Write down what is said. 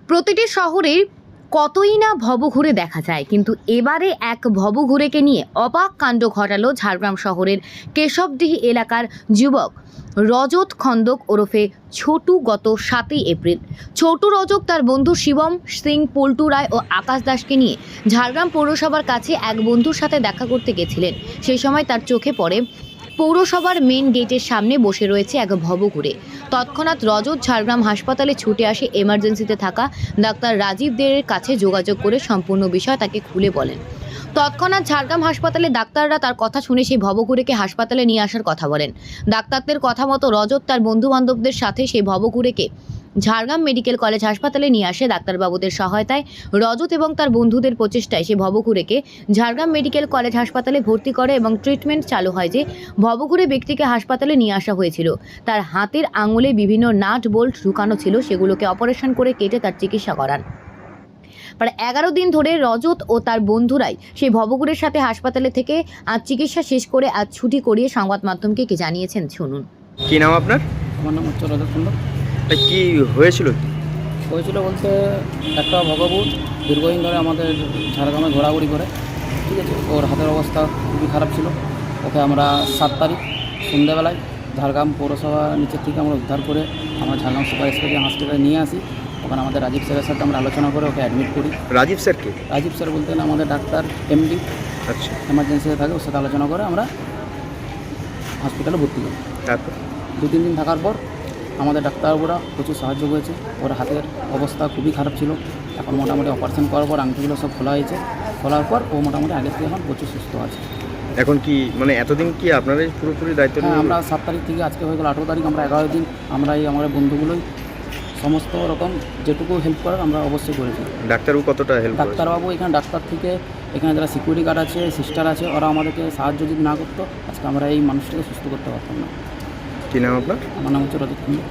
প্রতিটি শহরের কতই না ভবঘুরে দেখা যায়, কিন্তু এবারে এক ভবঘুরেকে নিয়ে অবাক কাণ্ড ঘটালো ঝাড়গ্রাম শহরের কেশবডিহি এলাকার যুবক রজত খন্দক ওরফে ছোটু। গত 7ই এপ্রিল ছোটু রজক তার বন্ধু শিবম সিং, পল্টু রায় ও আকাশ দাসকে নিয়ে ঝাড়গ্রাম পৌরসভার কাছে এক বন্ধুর সাথে দেখা করতে গেছিলেন। সেই সময় তার চোখে পড়ে পৌরসভার মেন গেটের সামনে বসে রয়েছে এক ভবঘুরে। তৎক্ষণাৎ রজত ঝাড়গ্রাম হাসপাতালে ছুটে আসে। এমার্জেন্সিতে থাকা ডাক্তার রাজীব দের কাছে যোগাযোগ করে সম্পূর্ণ বিষয় তাকে খুলে বলেন। তৎক্ষণাৎ ঝাড়গ্রাম হাসপাতালে ডাক্তাররা তার কথা শুনে সেই ভবঘুরেকে হাসপাতালে নিয়ে আসার কথা বলেন। ডাক্তারদের কথা মতো রজত তার বন্ধু বান্ধবদের সাথে সেই ভবঘুরেকে ঝাড়গ্রাম মেডিকেল কলেজ হাসপাতালে নিয়ে আসে। ডাক্তারবাবুদের সহায়তায় রজত এবং তার বন্ধুদের প্রচেষ্টায় সেই ভবঘুরেকে ঝাড়গ্রাম মেডিকেল কলেজ হাসপাতালে ভর্তি করে এবং ট্রিটমেন্ট চালু হয়। যে ভবঘুরে ব্যক্তিকে হাসপাতালে নিয়ে আসা হয়েছিল, তার হাতের আঙুলে বিভিন্ন নাট বোল্ট ঢুকানো ছিল, সেগুলোকে অপারেশন করে কেটে তার চিকিৎসা করান। প্রায় 11 দিন ধরে রজত ও তার বন্ধুরাই সেই ভবঘুরের সাথে হাসপাতালে থেকে আজ চিকিৎসা শেষ করে আজ ছুটি করিয়ে সংবাদ মাধ্যমকে কি জানিয়েছেন শুনুন। কি নাম আপনার? আমার নাম হচ্ছে রজত খন্দক। কি হয়েছিল? হয়েছিল বলতে একটা ভগবুর দীর্ঘদিন ধরে আমাদের ঝাড়গ্রামে ঘোরাঘুরি করে, ঠিক আছে। ওর হাতের অবস্থা খুবই খারাপ ছিল। ওকে আমরা 7 তারিখ সন্ধ্যাবেলায় ঝাড়গ্রাম পৌরসভা নিচের থেকে আমরা উদ্ধার করে আমরা ঝাড়গ্রাম সুপার স্পেশালিটি হাসপাতালে নিয়ে আসি। ওখানে আমাদের রাজীব স্যারের সাথে আমরা আলোচনা করে ওকে অ্যাডমিট করি। রাজীব স্যার কে? রাজীব স্যার বলতে আমাদের ডাক্তার এমডি, আচ্ছা। এমার্জেন্সিতে থাকে, ওর সাথে আলোচনা করে আমরা হসপিটালে ভর্তি করি। তারপর 2-3 দিন থাকার পর আমাদের ডাক্তারবাবুরা প্রচুর সাহায্য করেছে। ওর হাতের অবস্থা খুবই খারাপ ছিল। এখন মোটামুটি অপারেশন করার পর আংটিগুলো সব খোলা হয়েছে। খোলার পর ও মোটামুটি আগের থেকে এখন প্রচুর সুস্থ আছে। এখন কি মানে এতদিন কি আপনারাই পুরোপুরি দায়িত্ব হ্যাঁ, নিয়ে? আমরা 7 তারিখ থেকে আজকে হয়ে গেল 18 তারিখ, আমরা 11 দিন আমরা এই আমাদের বন্ধুগুলোই সমস্ত রকম যেটুকু হেল্প করার আমরা অবশ্যই করেছি। ডাক্তারবাবু কতটা হেল্প করেছে? ডাক্তারবাবু এখানে ডাক্তার থেকে এখানে যারা সিকিউরিটি গার্ড আছে, সিস্টার আছে, ওরা আমাদেরকে সাহায্য যদি না করতো আজকে আমরা এই মানুষটাকে সুস্থ করতে পারতাম না। কি নাম আপনার? আমার নাম হচ্ছে রজত খন্দক।